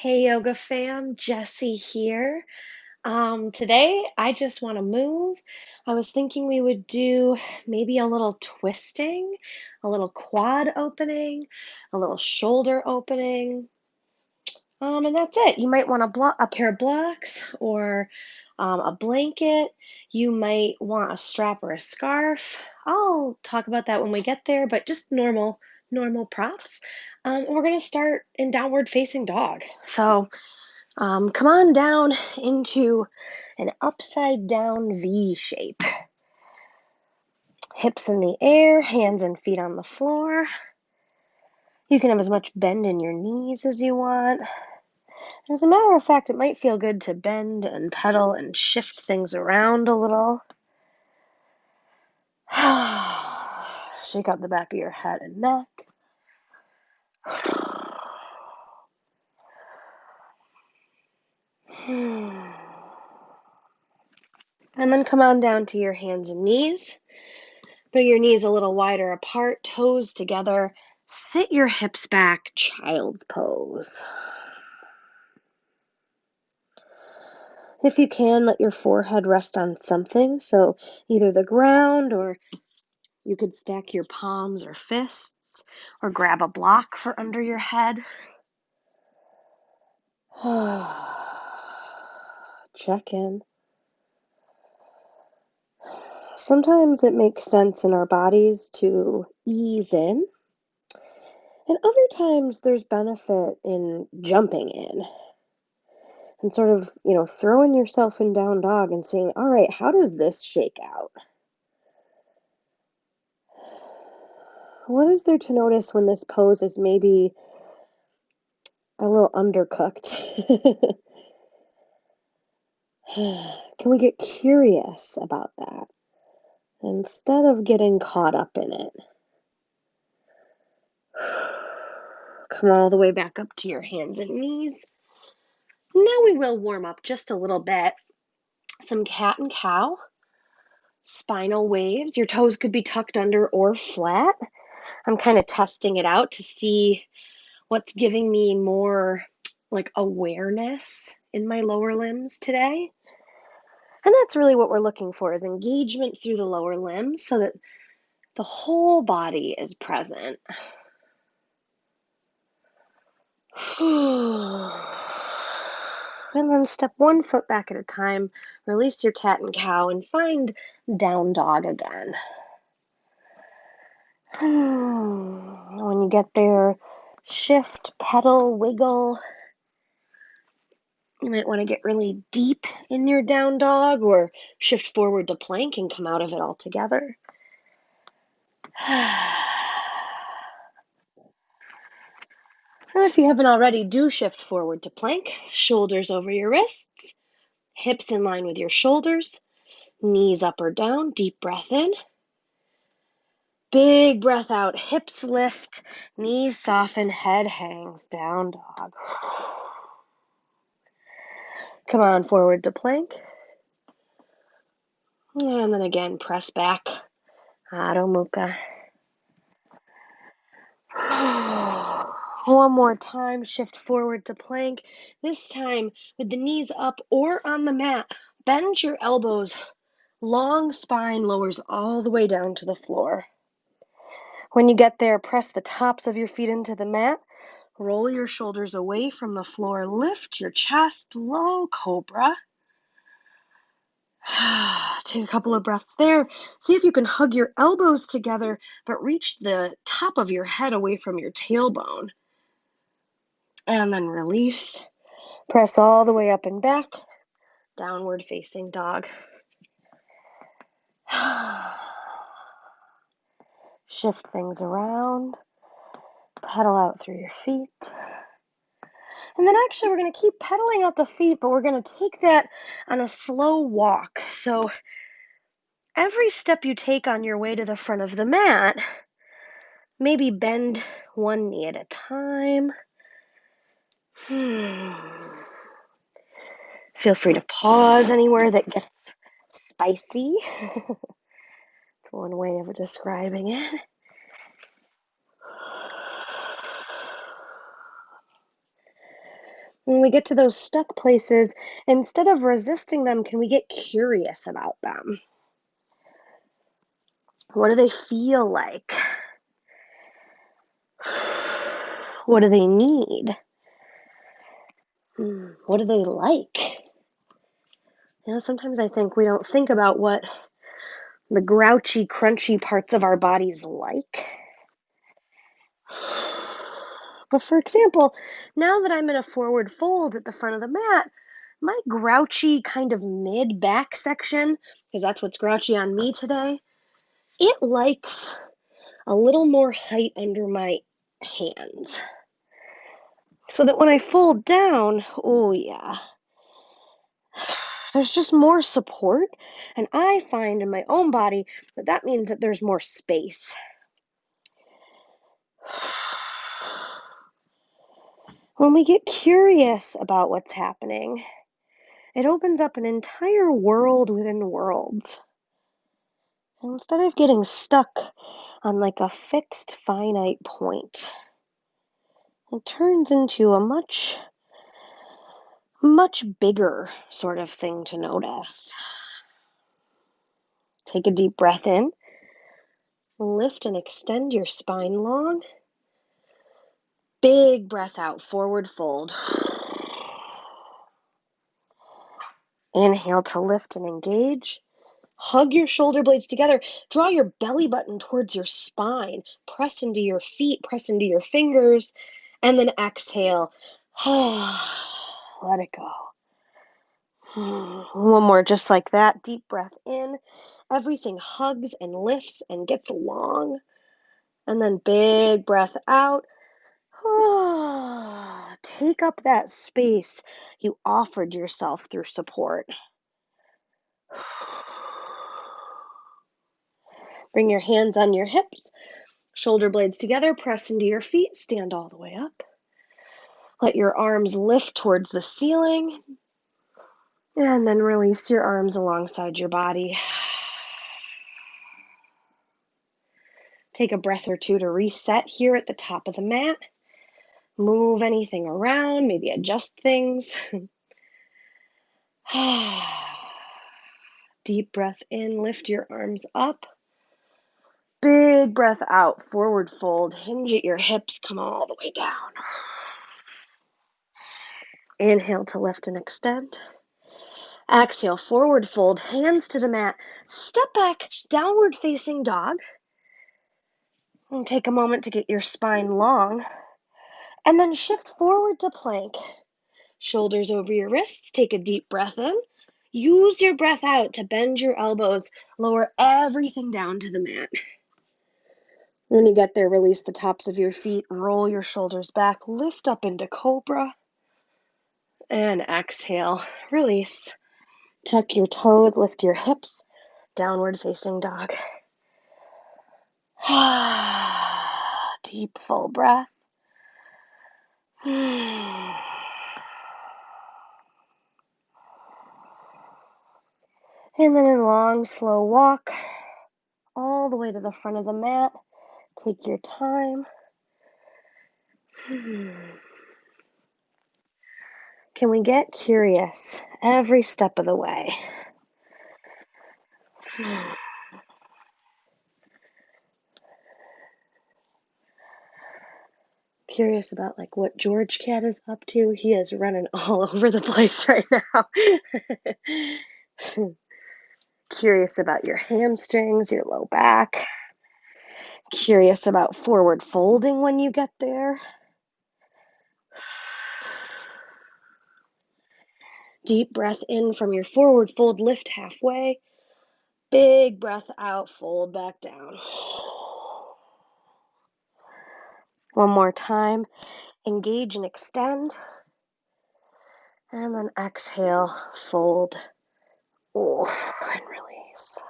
Hey yoga fam, Jessie here. Today I just want to move. I was thinking we would do maybe a little twisting, a little quad opening, a little shoulder opening. And that's it. You might want a pair of blocks or a blanket. You might want a strap or a scarf. I'll talk about that when we get there, but just normal props. We're gonna start in downward facing dog. So come on down into an upside down V shape. Hips in the air, hands and feet on the floor. You can have as much bend in your knees as you want. As a matter of fact, it might feel good to bend and pedal and shift things around a little. Shake out the back of your head and neck. And then come on down to your hands and knees. Bring your knees a little wider apart, toes together. Sit your hips back, child's pose. If you can, let your forehead rest on something, so either the ground, or you could stack your palms or fists, or grab a block for under your head. Check in. Sometimes it makes sense in our bodies to ease in, and other times there's benefit in jumping in and sort of, throwing yourself in down dog and seeing, all right, how does this shake out? What is there to notice when this pose is maybe a little undercooked? Can we get curious about that instead of getting caught up in it? Come all the way back up to your hands and knees. Now we will warm up just a little bit. Some cat and cow, spinal waves. Your toes could be tucked under or flat. I'm kind of testing it out to see what's giving me more like awareness in my lower limbs today. And that's really what we're looking for, is engagement through the lower limbs so that the whole body is present. And then step one foot back at a time, release your cat and cow, and find down dog again. When you get there, shift, pedal, wiggle. You might want to get really deep in your down dog or shift forward to plank and come out of it altogether. And if you haven't already, do shift forward to plank, shoulders over your wrists, hips in line with your shoulders, knees up or down, deep breath in. Big breath out, hips lift, knees soften, head hangs, down dog. Come on forward to plank. And then again, press back, Adho Mukha. One more time, shift forward to plank. This time with the knees up or on the mat. Bend your elbows. Long spine lowers all the way down to the floor. When you get there, press the tops of your feet into the mat. Roll your shoulders away from the floor. Lift your chest, low cobra. Take a couple of breaths there. See if you can hug your elbows together, but reach the top of your head away from your tailbone. And then release. Press all the way up and back. Downward facing dog. Shift things around. Pedal out through your feet. And then actually we're going to keep pedaling out the feet, but we're going to take that on a slow walk. So every step you take on your way to the front of the mat, maybe bend one knee at a time. Feel free to pause anywhere that gets spicy. It's one way of describing it. When we get to those stuck places, instead of resisting them, can we get curious about them? What do they feel like? What do they need? What do they like? Sometimes I think we don't think about what the grouchy, crunchy parts of our bodies like. But for example, now that I'm in a forward fold at the front of the mat, my grouchy kind of mid back section, because that's what's grouchy on me today, it likes a little more height under my hands. So that when I fold down, oh yeah, there's just more support. And I find in my own body that that means that there's more space. When we get curious about what's happening, it opens up an entire world within worlds. And instead of getting stuck on like a fixed finite point, it turns into a much, much bigger sort of thing to notice. Take a deep breath in. Lift and extend your spine long. Big breath out, forward fold. Inhale to lift and engage. Hug your shoulder blades together. Draw your belly button towards your spine. Press into your feet, press into your fingers, and then exhale. Let it go. One more just like that. Deep breath in. Everything hugs and lifts and gets long. And then big breath out. Take up that space you offered yourself through support. Bring your hands on your hips, shoulder blades together, press into your feet, stand all the way up. Let your arms lift towards the ceiling, and then release your arms alongside your body. Take a breath or two to reset here at the top of the mat. Move anything around, maybe adjust things. Deep breath in, lift your arms up. Big breath out, forward fold. Hinge at your hips, come all the way down. Inhale to lift and extend. Exhale, forward fold, hands to the mat. Step back, downward facing dog. And take a moment to get your spine long. And then shift forward to plank. Shoulders over your wrists, take a deep breath in. Use your breath out to bend your elbows, lower everything down to the mat. When you get there, release the tops of your feet, roll your shoulders back, lift up into Cobra, and exhale, release. Tuck your toes, lift your hips, downward facing dog. Deep, full breath. And then a long, slow walk all the way to the front of the mat. Take your time. Can we get curious every step of the way? Curious about like what George Cat is up to. He is running all over the place right now. Curious about your hamstrings, your low back. Curious about forward folding when you get there. Deep breath in from your forward fold, lift halfway. Big breath out, fold back down. One more time. Engage and extend. And then exhale, fold, and release.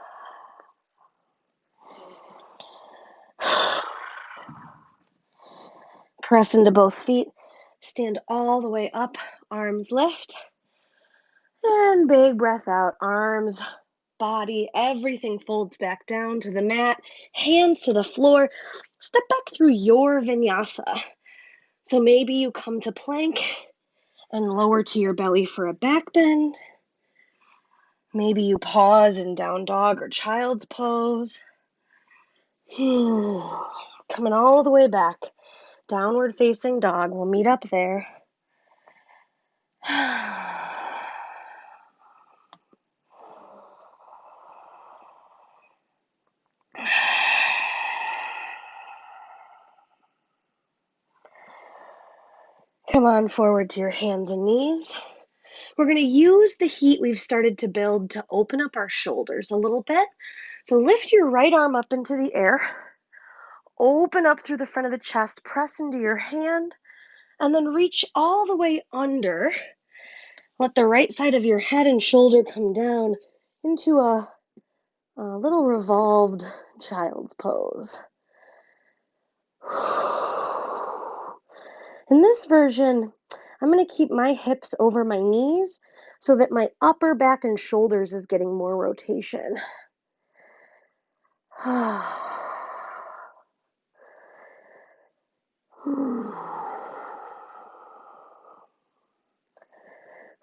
Press into both feet. Stand all the way up, arms lift. And big breath out, arms, body, everything folds back down to the mat, hands to the floor. Step back through your vinyasa. So maybe you come to plank, and lower to your belly for a back bend. Maybe you pause in down dog or child's pose. Coming all the way back. Downward facing dog. We'll meet up there. Come on forward to your hands and knees. We're going to use the heat we've started to build to open up our shoulders a little bit. So lift your right arm up into the air. Open up through the front of the chest. Press into your hand. And then reach all the way under. Let the right side of your head and shoulder come down into a little revolved child's pose. In this version, I'm going to keep my hips over my knees so that my upper back and shoulders is getting more rotation.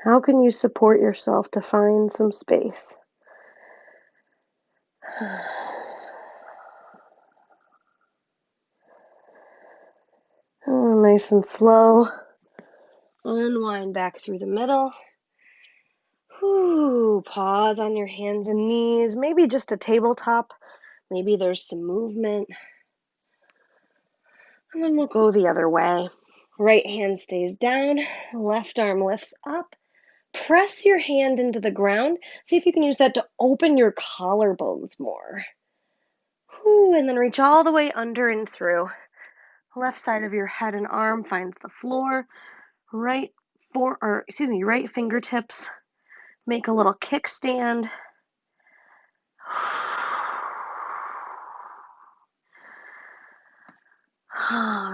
How can you support yourself to find some space? Nice and slow. Unwind back through the middle. Pause on your hands and knees. Maybe just a tabletop. Maybe there's some movement. And then we'll go the other way. Right hand stays down. Left arm lifts up. Press your hand into the ground. See if you can use that to open your collarbones more. And then reach all the way under and through. Left side of your head and arm finds the floor. Right fingertips make a little kickstand.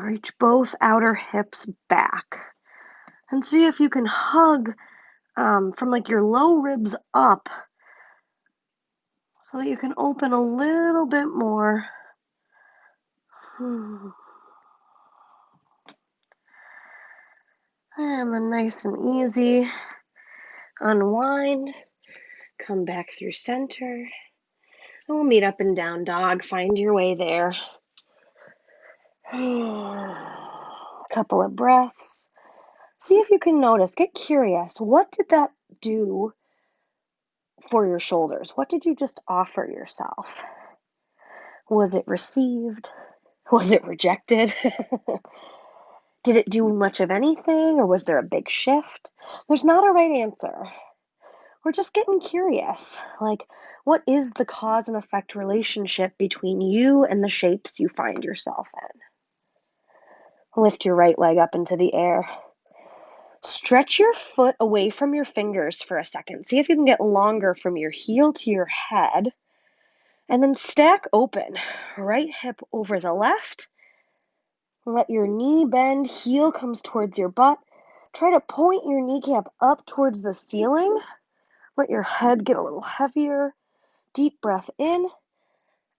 Reach both outer hips back. And see if you can hug from like your low ribs up so that you can open a little bit more. And then nice and easy, unwind, come back through center, and we'll meet up in down dog. Find your way there. Couple of breaths. See if you can notice, get curious. What did that do for your shoulders? What did you just offer yourself? Was it received? Was it rejected? Did it do much of anything, or was there a big shift? There's not a right answer. We're just getting curious. Like, what is the cause and effect relationship between you and the shapes you find yourself in? Lift your right leg up into the air. Stretch your foot away from your fingers for a second. See if you can get longer from your heel to your head. And then stack open. Right hip over the left. Let your knee bend. Heel comes towards your butt. Try to point your kneecap up towards the ceiling. Let your head get a little heavier. Deep breath in.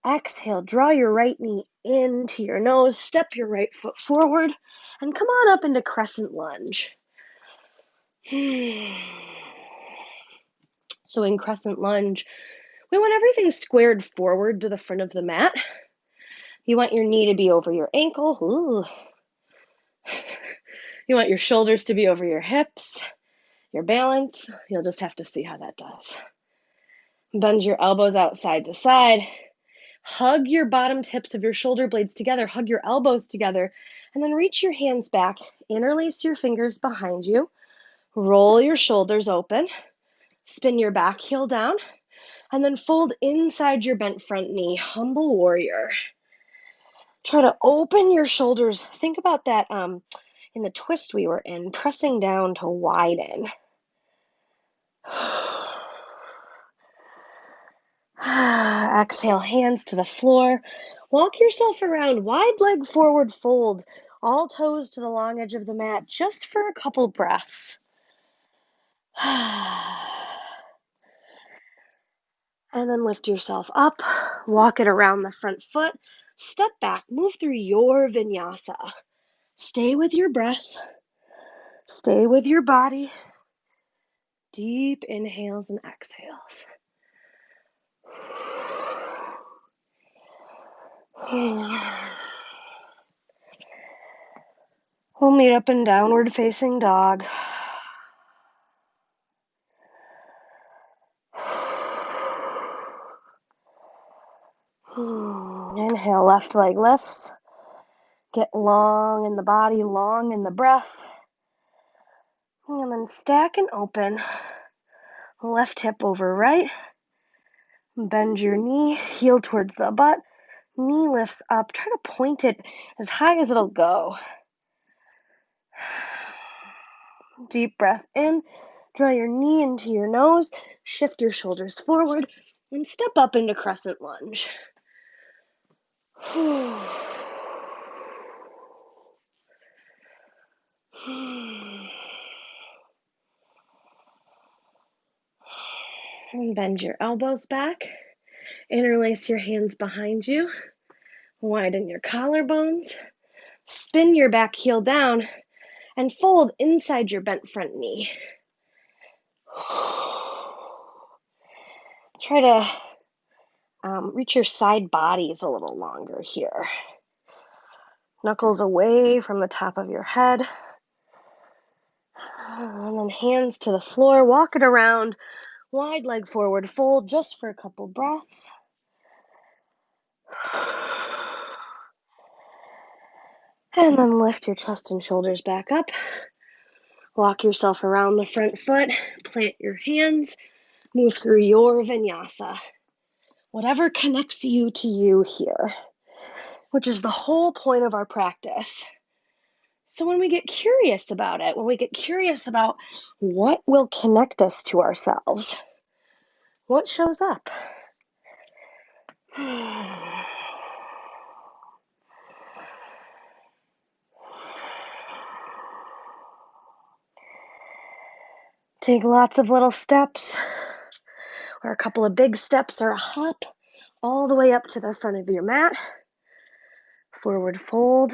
Exhale. Draw your right knee into your nose. Step your right foot forward. And come on up into Crescent Lunge. So in Crescent Lunge, we want everything squared forward to the front of the mat. You want your knee to be over your ankle. You want your shoulders to be over your hips. Your balance, you'll just have to see how that does. Bend your elbows out side to side. Hug your bottom tips of your shoulder blades together. Hug your elbows together. And then reach your hands back. Interlace your fingers behind you. Roll your shoulders open. Spin your back heel down. And then fold inside your bent front knee. Humble warrior. Try to open your shoulders. Think about that in the twist we were in, pressing down to widen. Exhale, hands to the floor. Walk yourself around, wide leg forward fold, all toes to the long edge of the mat, just for a couple breaths. And then lift yourself up, walk it around the front foot, step back, move through your vinyasa. Stay with your breath. Stay with your body. Deep inhales and exhales. We'll meet up in downward facing dog. Inhale, left leg lifts. Get long in the body, long in the breath. And then stack and open. Left hip over right. Bend your knee, heel towards the butt. Knee lifts up. Try to point it as high as it'll go. Deep breath in. Draw your knee into your nose. Shift your shoulders forward. And step up into Crescent Lunge. And bend your elbows back. Interlace your hands behind you. Widen your collarbones. Spin your back heel down and fold inside your bent front knee. Try to reach your side bodies a little longer here. Knuckles away from the top of your head. And then hands to the floor. Walk it around. Wide leg forward fold just for a couple breaths. And then lift your chest and shoulders back up. Walk yourself around the front foot. Plant your hands. Move through your vinyasa. Whatever connects you to you here, which is the whole point of our practice. So when we get curious about it, when we get curious about what will connect us to ourselves, what shows up? Take lots of little steps, or a couple of big steps, or a hop, all the way up to the front of your mat. Forward fold.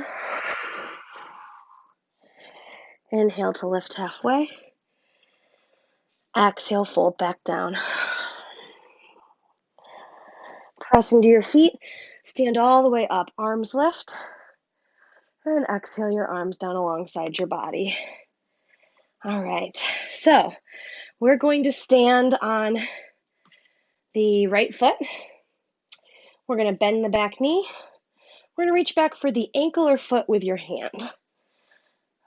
Inhale to lift halfway. Exhale, fold back down. Press into your feet. Stand all the way up. Arms lift. And exhale your arms down alongside your body. All right. So we're going to stand on the right foot. We're going to bend the back knee. We're going to reach back for the ankle or foot with your hand.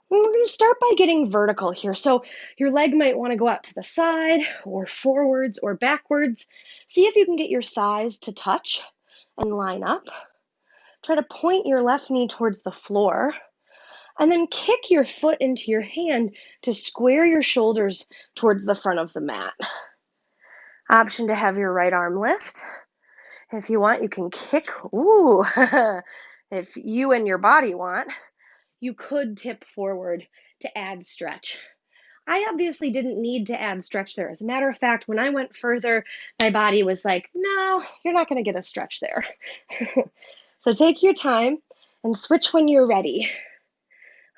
And we're going to start by getting vertical here. So your leg might want to go out to the side or forwards or backwards. See if you can get your thighs to touch and line up. Try to point your left knee towards the floor. And then kick your foot into your hand to square your shoulders towards the front of the mat. Option to have your right arm lift. If you want, you can kick. Ooh, if you and your body want, you could tip forward to add stretch. I obviously didn't need to add stretch there. As a matter of fact, when I went further, my body was like, no, you're not going to get a stretch there. So take your time and switch when you're ready.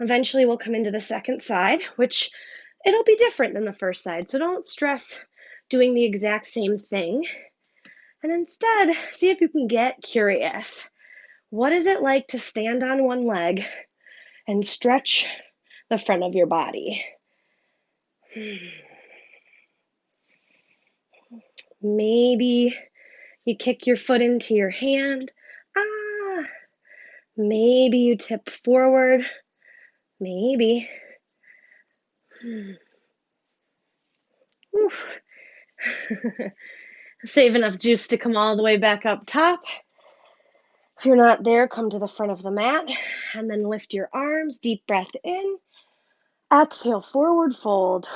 Eventually, we'll come into the second side, which it'll be different than the first side. So don't stress doing the exact same thing. And instead, see if you can get curious. What is it like to stand on one leg and stretch the front of your body? Maybe you kick your foot into your hand. Maybe you tip forward. Maybe. Save enough juice to come all the way back up top. If you're not there, come to the front of the mat and then lift your arms. Deep breath in. Exhale, forward fold.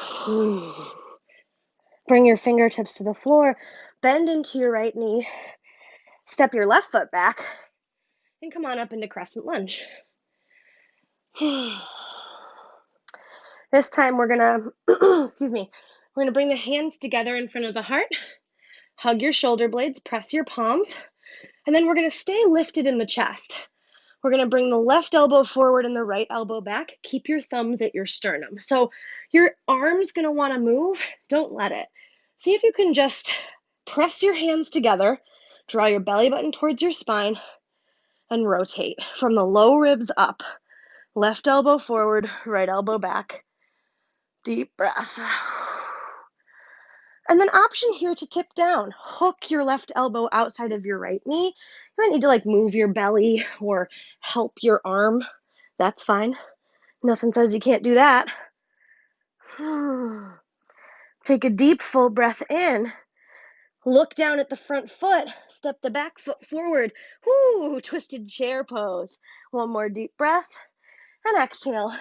Bring your fingertips to the floor. Bend into your right knee. Step your left foot back and come on up into Crescent Lunge. This time we're gonna, we're gonna bring the hands together in front of the heart. Hug your shoulder blades, press your palms, and then we're gonna stay lifted in the chest. We're going to bring the left elbow forward and the right elbow back. Keep your thumbs at your sternum. So your arm's going to want to move. Don't let it. See if you can just press your hands together, draw your belly button towards your spine, and rotate from the low ribs up. Left elbow forward, right elbow back. Deep breath. And then option here to tip down. Hook your left elbow outside of your right knee. You might need to like move your belly or help your arm. That's fine. Nothing says you can't do that. Take a deep full breath in. Look down at the front foot. Step the back foot forward. Woo, twisted chair pose. One more deep breath. And exhale.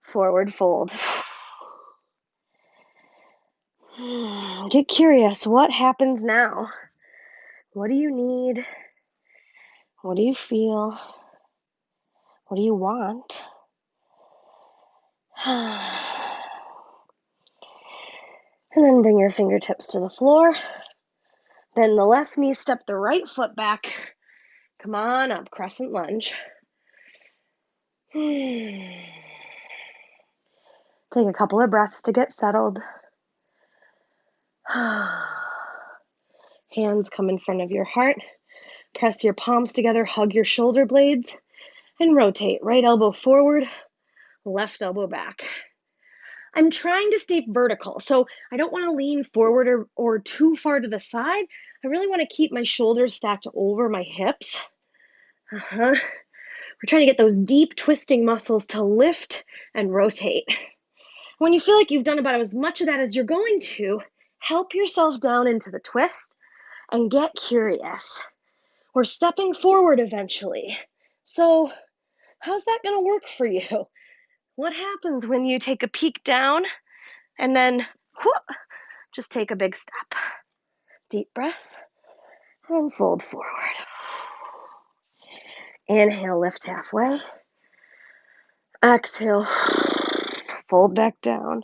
Forward fold. Get curious. What happens now? What do you need? What do you feel? What do you want? And then bring your fingertips to the floor. Bend the left knee, step the right foot back. Come on up, Crescent Lunge. Take a couple of breaths to get settled. Hands come in front of your heart. Press your palms together, hug your shoulder blades, and rotate. Right elbow forward, left elbow back. I'm trying to stay vertical, so I don't want to lean forward or too far to the side. I really want to keep my shoulders stacked over my hips. We're trying to get those deep twisting muscles to lift and rotate. When you feel like you've done about as much of that as you're going to, help yourself down into the twist and get curious. We're stepping forward eventually. So how's that going to work for you? What happens when you take a peek down and then just take a big step? Deep breath and fold forward. Inhale, lift halfway. Exhale, fold back down.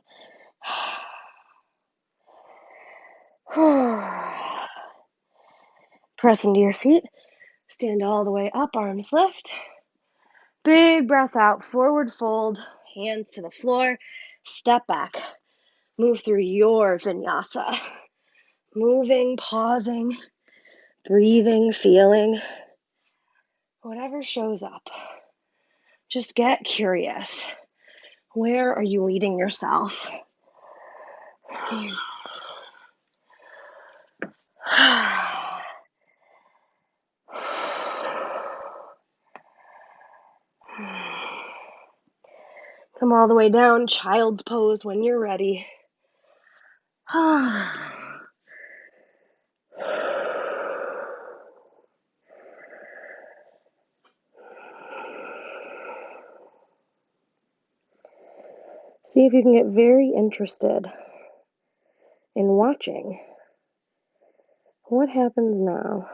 Press into your feet. Stand all the way up, arms lift. Big breath out, forward fold, hands to the floor. Step back. Move through your vinyasa. Moving, pausing, breathing, feeling. Whatever shows up. Just get curious. Where are you leading yourself? Come all the way down, child's pose when you're ready. See if you can get very interested in watching what happens now.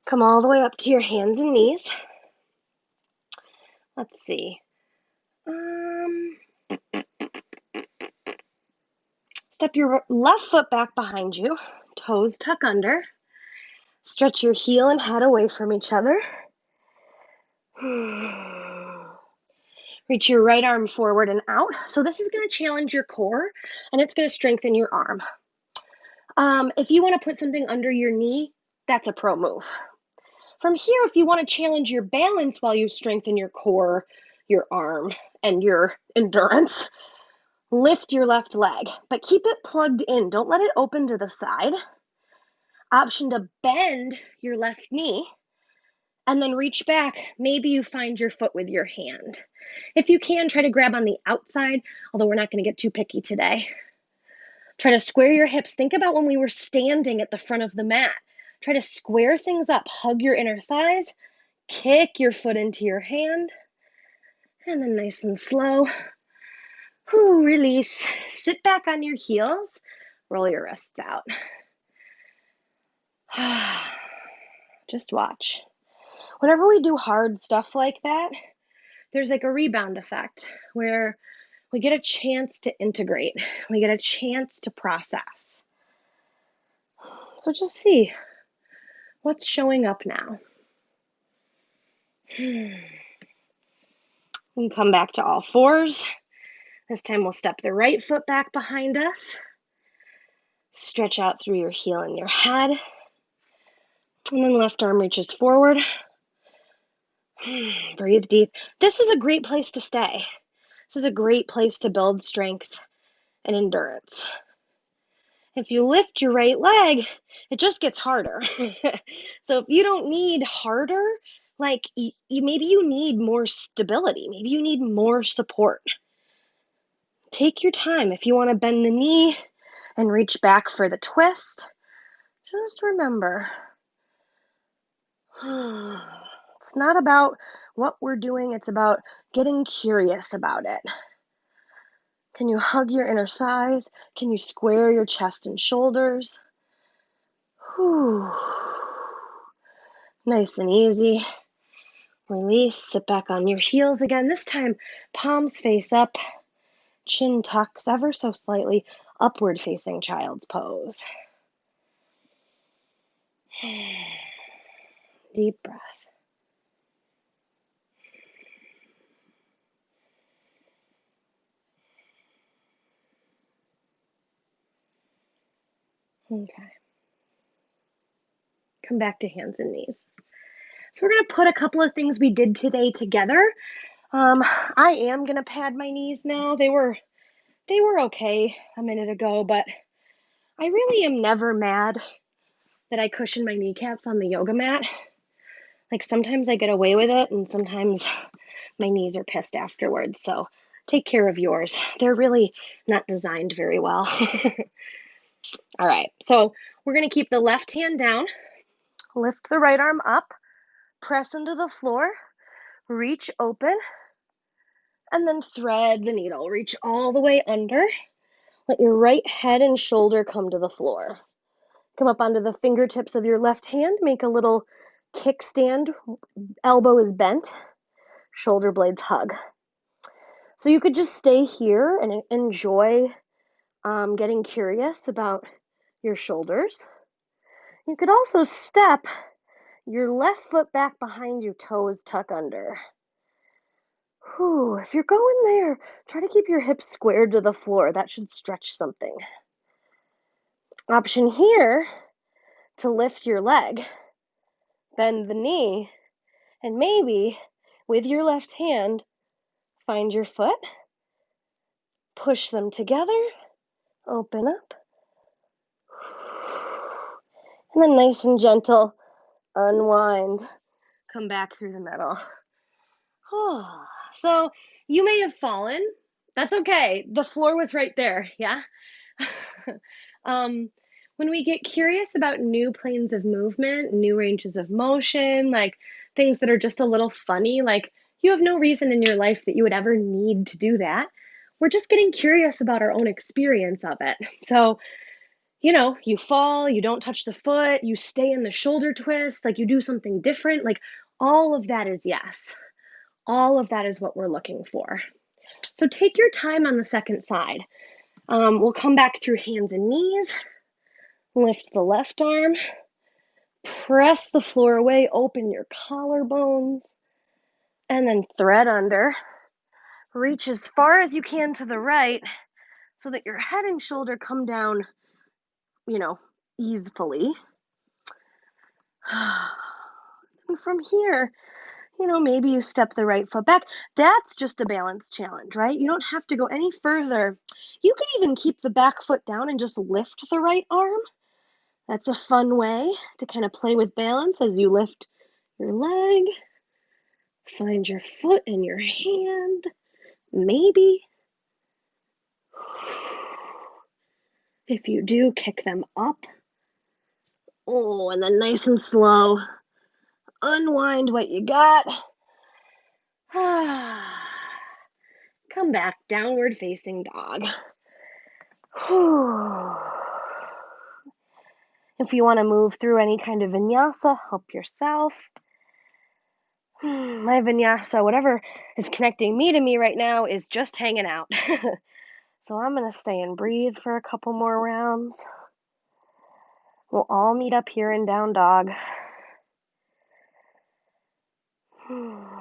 Come all the way up to your hands and knees. Let's see. Step your left foot back behind you. Toes tuck under. Stretch your heel and head away from each other. Reach your right arm forward and out. So this is going to challenge your core and it's going to strengthen your arm. If you want to put something under your knee, that's a pro move. From here, if you want to challenge your balance while you strengthen your core, your arm, and your endurance, lift your left leg, but keep it plugged in. Don't let it open to the side. Option to bend your left knee and then reach back. Maybe you find your foot with your hand. If you can, try to grab on the outside, although we're not going to get too picky today. Try to square your hips. Think about when we were standing at the front of the mat. Try to square things up. Hug your inner thighs. Kick your foot into your hand. And then nice and slow. Release. Sit back on your heels. Roll your wrists out. Just watch. Whenever we do hard stuff like that, there's like a rebound effect where we get a chance to integrate, we get a chance to process. So just see what's showing up now. We come back to all fours. This time we'll step the right foot back behind us. Stretch out through your heel and your head. And then left arm reaches forward. Breathe deep. This is a great place to stay. This is a great place to build strength and endurance. If you lift your right leg, it just gets harder. So if you don't need harder, like maybe you need more stability. Maybe you need more support. Take your time. If you want to bend the knee and reach back for the twist, just remember, it's not about what we're doing. It's about getting curious about it. Can you hug your inner thighs? Can you square your chest and shoulders? Whew. Nice and easy. Release, sit back on your heels again. This time, palms face up, chin tucks ever so slightly, upward facing child's pose. Deep breath. Okay. Come back to hands and knees. So we're going to put a couple of things we did today together. I am going to pad my knees now. They were okay a minute ago, but I really am never mad that I cushion my kneecaps on the yoga mat. Like sometimes I get away with it and sometimes my knees are pissed afterwards. So take care of yours. They're really not designed very well. All right, so we're going to keep the left hand down, lift the right arm up, press into the floor, reach open, and then thread the needle. Reach all the way under. Let your right head and shoulder come to the floor. Come up onto the fingertips of your left hand. Make a little kickstand. Elbow is bent. Shoulder blades hug. So you could just stay here and enjoy getting curious about your shoulders. You could also step your left foot back behind your toes, tuck under. Whew, if you're going there, try to keep your hips squared to the floor. That should stretch something. Option here to lift your leg, bend the knee, and maybe with your left hand, find your foot, push them together, open up, and then nice and gentle, unwind, come back through the middle. Oh, so you may have fallen. That's okay. The floor was right there, yeah? When we get curious about new planes of movement, new ranges of motion, like things that are just a little funny, like you have no reason in your life that you would ever need to do that. We're just getting curious about our own experience of it. So, you fall, you don't touch the foot, you stay in the shoulder twist, like you do something different, like all of that is yes. All of that is what we're looking for. So take your time on the second side. We'll come back through hands and knees. Lift the left arm. Press the floor away. Open your collarbones. And then thread under. Reach as far as you can to the right so that your head and shoulder come down, easily. And from here, maybe you step the right foot back. That's just a balance challenge, right? You don't have to go any further. You can even keep the back foot down and just lift the right arm. That's a fun way to kind of play with balance as you lift your leg. Find your foot and your hand. Maybe. If you do, kick them up. Oh, and then nice and slow, unwind what you got. Come back, downward facing dog. If you want to move through any kind of vinyasa, help yourself. My vinyasa, whatever is connecting me to me right now, is just hanging out. So I'm going to stay and breathe for a couple more rounds. We'll all meet up here in down dog. And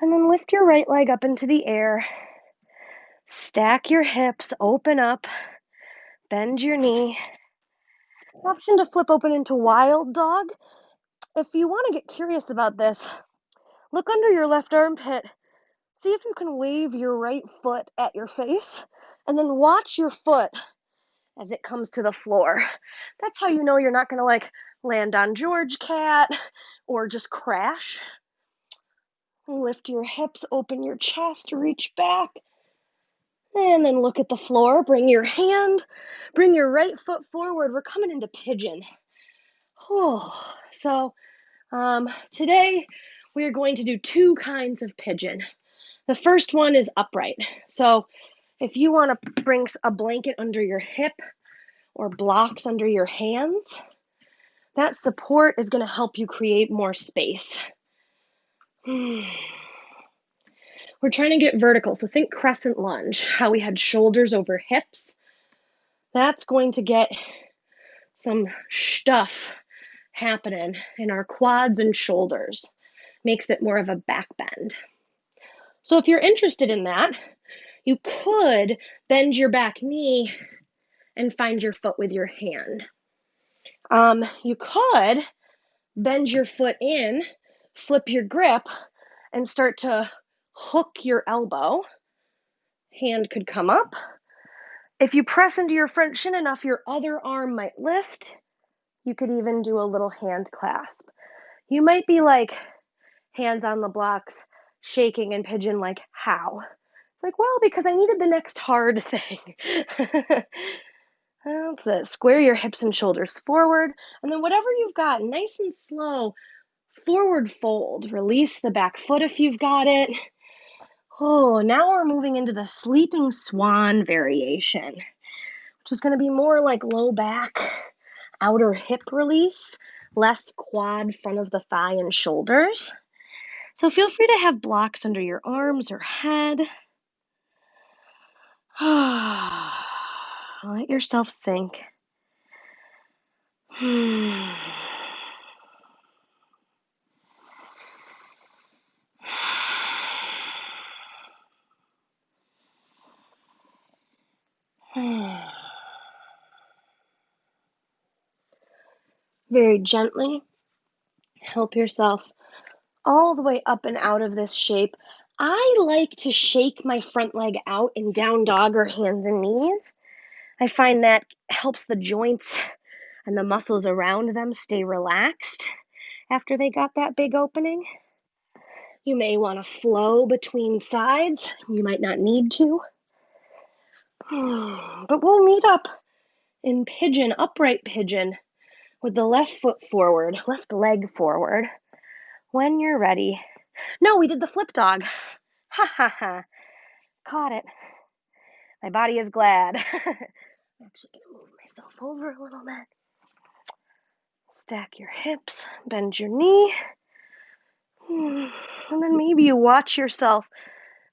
then lift your right leg up into the air. Stack your hips, open up, bend your knee. Option to flip open into wild dog. If you want to get curious about this, look under your left armpit. See if you can wave your right foot at your face, and then watch your foot as it comes to the floor. That's how you know you're not going to land on George Cat or just crash. Lift your hips, open your chest, reach back, and then look at the floor. Bring your right foot forward. We're coming into pigeon. So today we are going to do two kinds of pigeon. The first one is upright. So if you want to bring a blanket under your hip or blocks under your hands, that support is going to help you create more space. We're trying to get vertical. So think crescent lunge, how we had shoulders over hips. That's going to get some stuff happening in our quads and shoulders. Makes it more of a back bend. So if you're interested in that, you could bend your back knee and find your foot with your hand. You could bend your foot in, flip your grip, and start to hook your elbow. Hand could come up. If you press into your front shin enough, your other arm might lift. You could even do a little hand clasp. You might be like hands on the blocks, shaking in pigeon, like, how? It's like, well, because I needed the next hard thing. That's it. Square your hips and shoulders forward, and then whatever you've got, nice and slow, forward fold. Release the back foot if you've got it. Now we're moving into the sleeping swan variation, which is going to be more like low back, outer hip release, less quad, front of the thigh and shoulders. So feel free to have blocks under your arms or head. Let yourself sink. Very gently help yourself all the way up and out of this shape. I like to shake my front leg out in down dog or hands and knees. I find that helps the joints and the muscles around them stay relaxed after they got that big opening. You may want to flow between sides. You might not need to. But we'll meet up in pigeon, upright pigeon, with the left foot forward, left leg forward. When you're ready. No, we did the flip dog. Ha ha ha. Caught it. My body is glad. I'm actually going to move myself over a little bit. Stack your hips, bend your knee. And then maybe you watch yourself.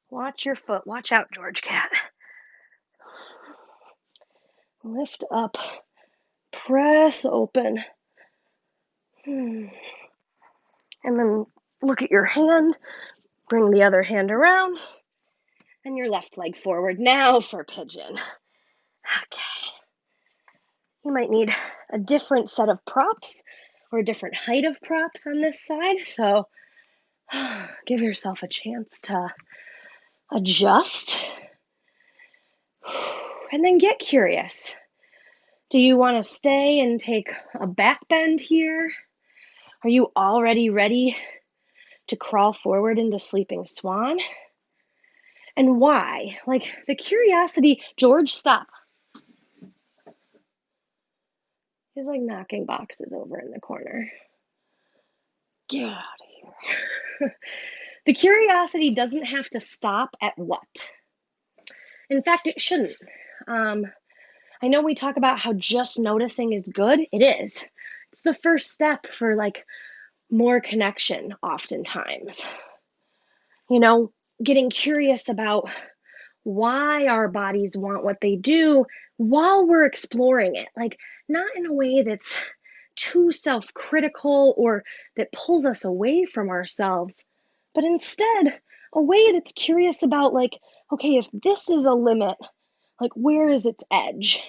Watch your foot. Watch out, George Cat. Lift up. Press open. And then look at your hand. Bring the other hand around. And your left leg forward. Now for pigeon. Okay. You might need a different set of props or a different height of props on this side. So give yourself a chance to adjust. And then get curious. Do you want to stay and take a back bend here? Are you already ready to crawl forward into sleeping swan? And why? Like the curiosity, George, stop. He's like knocking boxes over in the corner. Get out of here. The curiosity doesn't have to stop at what? In fact, it shouldn't. I know we talk about how just noticing is good. It is. It's It's the first step for like more connection oftentimes. You know, getting curious about why our bodies want what they do while we're exploring it. Like, not in a way that's too self critical or that pulls us away from ourselves, but instead a way that's curious about, like, okay, if this is a limit, like, where is its edge?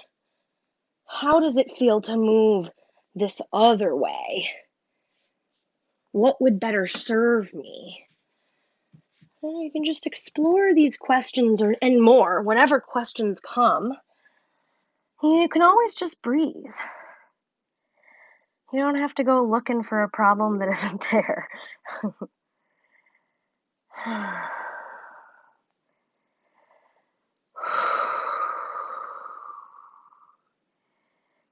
How does it feel to move this other way? What would better serve me? And you can just explore these questions and more, whatever questions come. You can always just breathe. You don't have to go looking for a problem that isn't there.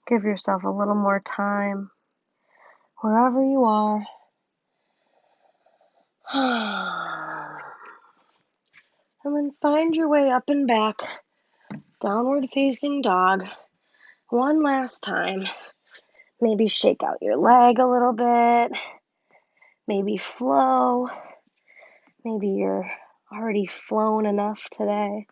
Give yourself a little more time wherever you are. And then find your way up and back, downward facing dog. One last time. Maybe shake out your leg a little bit. Maybe flow. Maybe you're already flown enough today.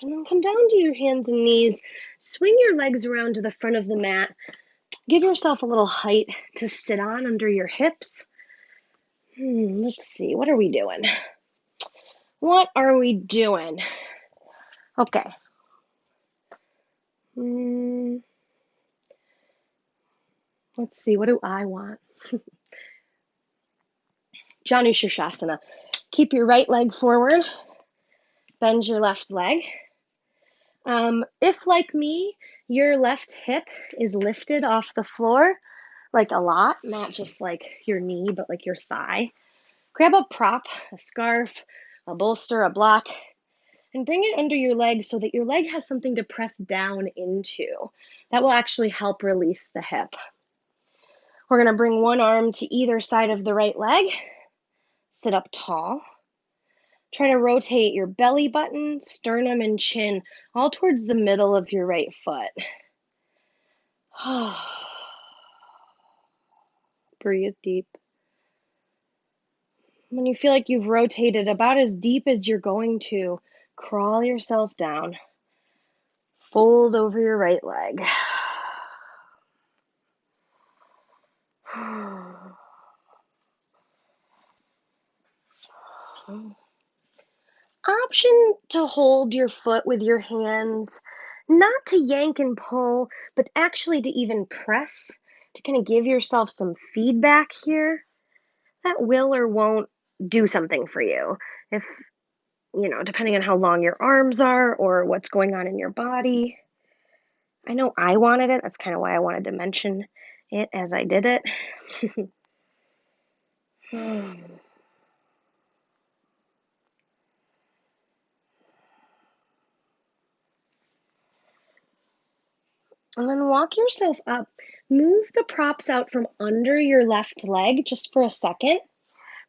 And then come down to your hands and knees. Swing your legs around to the front of the mat. Give yourself a little height to sit on under your hips. Let's see. What are we doing? What are we doing? Okay. Let's see. What do I want? Janu Shirshasana. Keep your right leg forward. Bend your left leg. If, like me, your left hip is lifted off the floor, like a lot, not just like your knee, but like your thigh, grab a prop, a scarf, a bolster, a block, and bring it under your leg so that your leg has something to press down into. That will actually help release the hip. We're going to bring one arm to either side of the right leg. Sit up tall. Try to rotate your belly button, sternum, and chin all towards the middle of your right foot. Breathe deep. When you feel like you've rotated about as deep as you're going to, crawl yourself down. Fold over your right leg. Option to hold your foot with your hands, not to yank and pull, but actually to even press, to kind of give yourself some feedback here. That will or won't do something for you. If, depending on how long your arms are or what's going on in your body. I know I wanted it. That's kind of why I wanted to mention it as I did it. And then walk yourself up. Move the props out from under your left leg just for a second.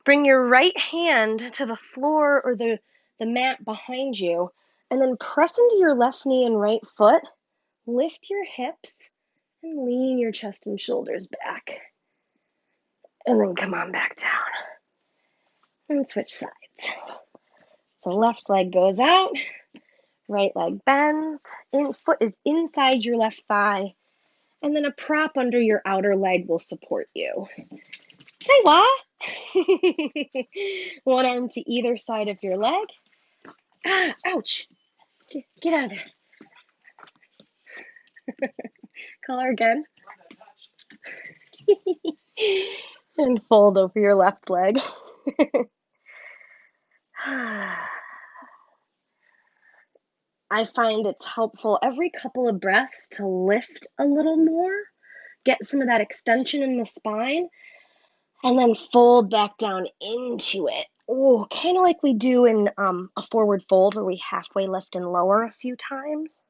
Bring your right hand to the floor or the mat behind you, and then press into your left knee and right foot. Lift your hips and lean your chest and shoulders back. And then come on back down. And switch sides. So left leg goes out, right leg bends, foot is inside your left thigh, and then a prop under your outer leg will support you. Say what? One arm to either side of your leg. Ah, ouch. Get out of there. Color again. And fold over your left leg. I find it's helpful every couple of breaths to lift a little more, get some of that extension in the spine, and then fold back down into it. Oh, kind of like we do in a forward fold where we halfway lift and lower a few times.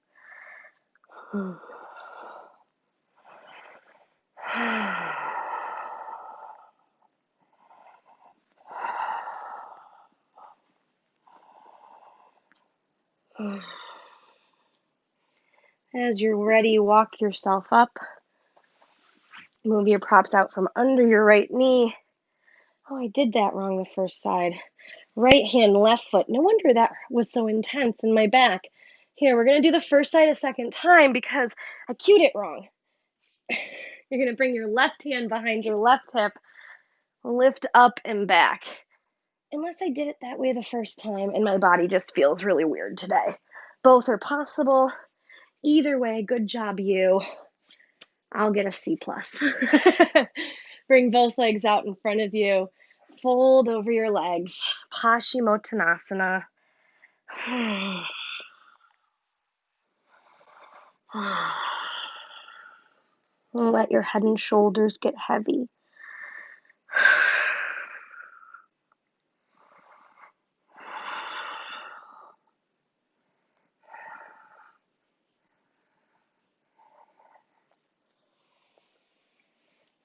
As you're ready, walk yourself up. Move your props out from under your right knee. Oh, I did that wrong the first side. Right hand, left foot. No wonder that was so intense in my back. Here, we're going to do the first side a second time because I cued it wrong. You're going to bring your left hand behind your left hip, lift up and back. Unless I did it that way the first time and my body just feels really weird today. Both are possible. Either way, good job, you. I'll get a C plus. Bring both legs out in front of you. Fold over your legs. Paschimottanasana. Let your head and shoulders get heavy.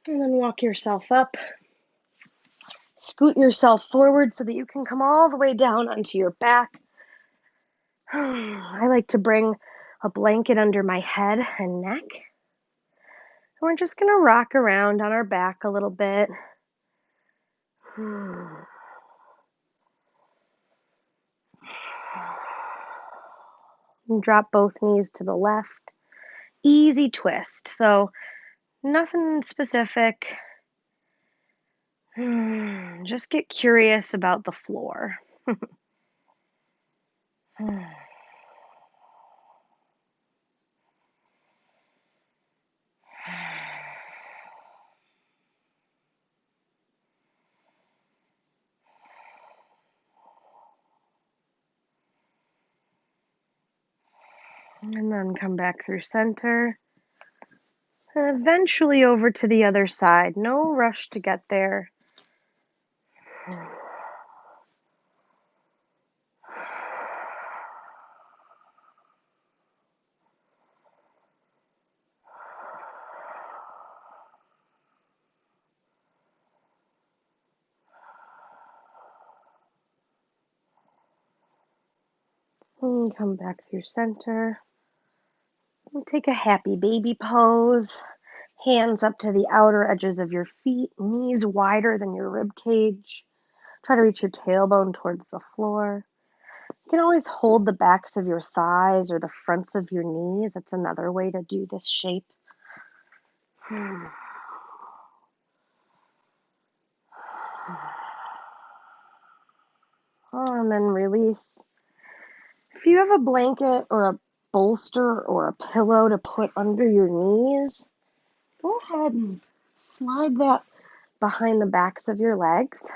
And then walk yourself up. Scoot yourself forward so that you can come all the way down onto your back. I like to bring a blanket under my head and neck. We're just going to rock around on our back a little bit. And drop both knees to the left. Easy twist. So nothing specific. Just get curious about the floor. And then come back through center. And eventually over to the other side. No rush to get there. And come back through center. And take a happy baby pose. Hands up to the outer edges of your feet. Knees wider than your rib cage. Try to reach your tailbone towards the floor. You can always hold the backs of your thighs or the fronts of your knees. That's another way to do this shape. And then release. If you have a blanket or a bolster or a pillow to put under your knees, go ahead and slide that behind the backs of your legs.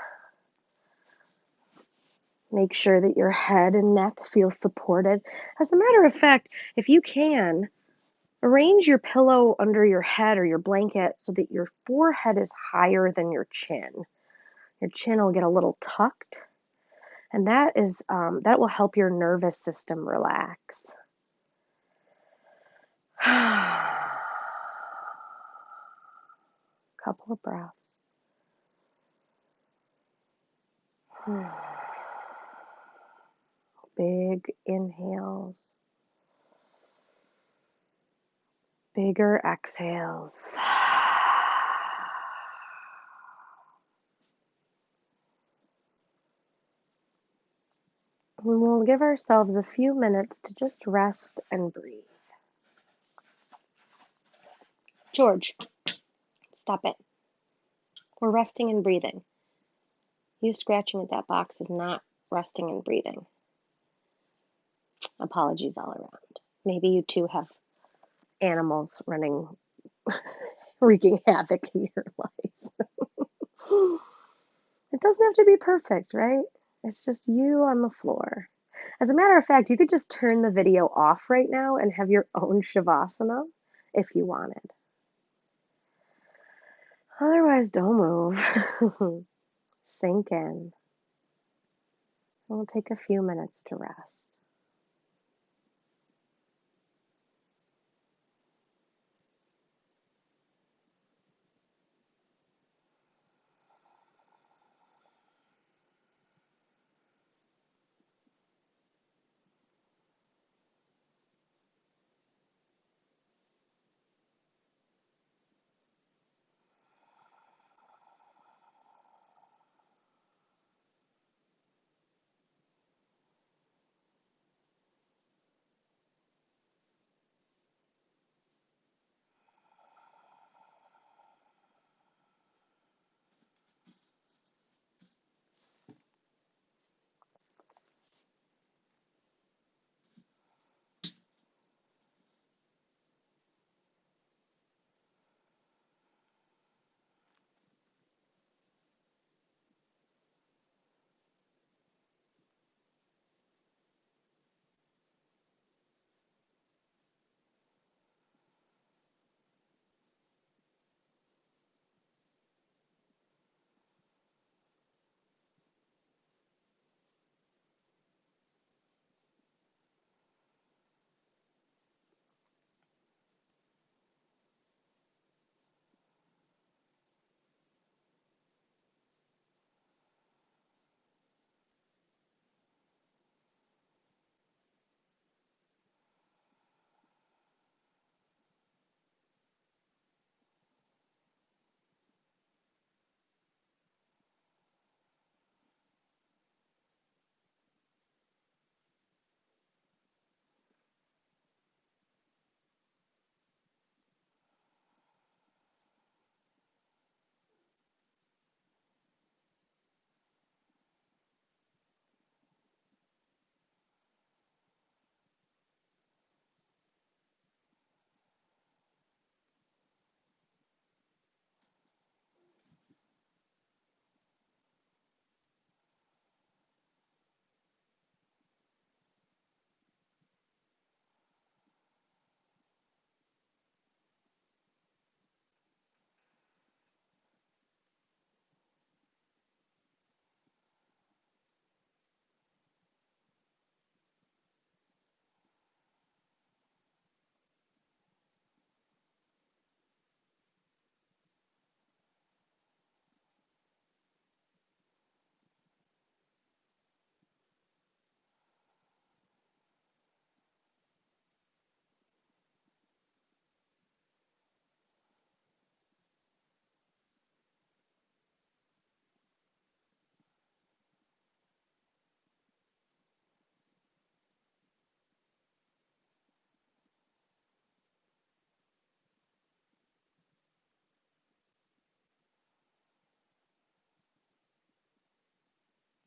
Make sure that your head and neck feel supported. As a matter of fact, if you can, arrange your pillow under your head or your blanket so that your forehead is higher than your chin. Your chin will get a little tucked, and that will help your nervous system relax. Couple of breaths. Big inhales. Bigger exhales. And we'll give ourselves a few minutes to just rest and breathe. George, stop it. We're resting and breathing. You scratching at that box is not resting and breathing. Apologies all around. Maybe you too have animals running, wreaking havoc in your life. It doesn't have to be perfect, right? It's just you on the floor. As a matter of fact, you could just turn the video off right now and have your own Shavasana if you wanted. Otherwise, don't move. Sink in. We'll take a few minutes to rest.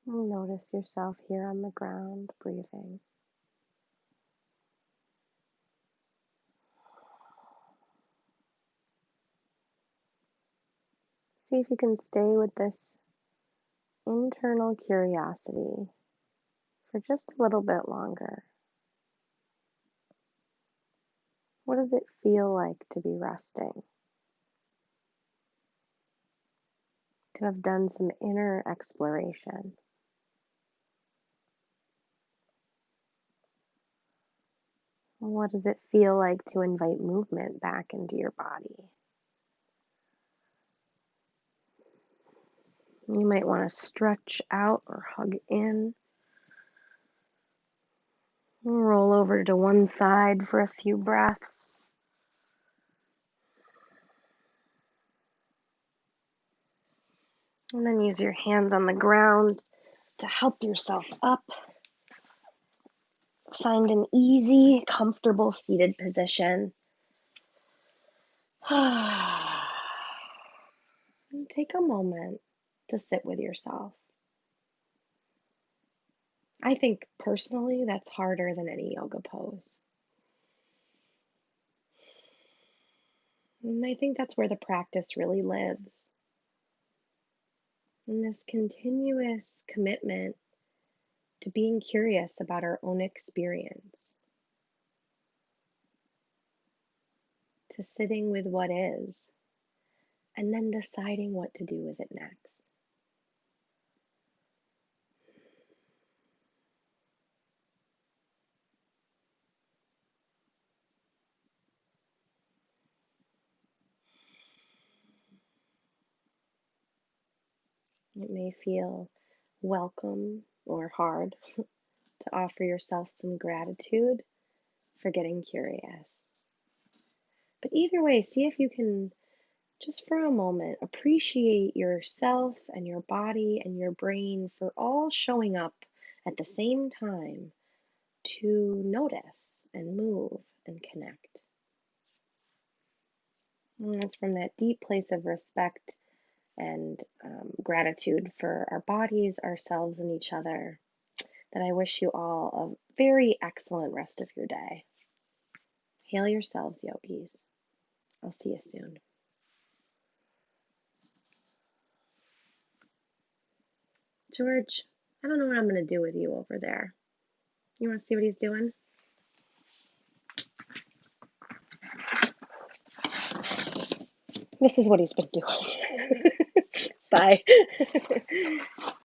Notice yourself here on the ground, breathing. See if you can stay with this internal curiosity for just a little bit longer. What does it feel like to be resting? To have done some inner exploration? What does it feel like to invite movement back into your body? You might want to stretch out or hug in. Roll over to one side for a few breaths. And then use your hands on the ground to help yourself up. Find an easy, comfortable seated position. And take a moment to sit with yourself. I think personally that's harder than any yoga pose. And I think that's where the practice really lives. In this continuous commitment to being curious about our own experience, to sitting with what is, and then deciding what to do with it next. It may feel welcome or hard to offer yourself some gratitude for getting curious. But either way, see if you can, just for a moment, appreciate yourself and your body and your brain for all showing up at the same time to notice and move and connect. And it's from that deep place of respect and gratitude for our bodies, ourselves, and each other that I wish you all a very excellent rest of your day. Hail yourselves, yogis. I'll see you soon. George, I don't know what I'm going to do with you over there. You want to see what he's doing? This is what he's been doing. Bye.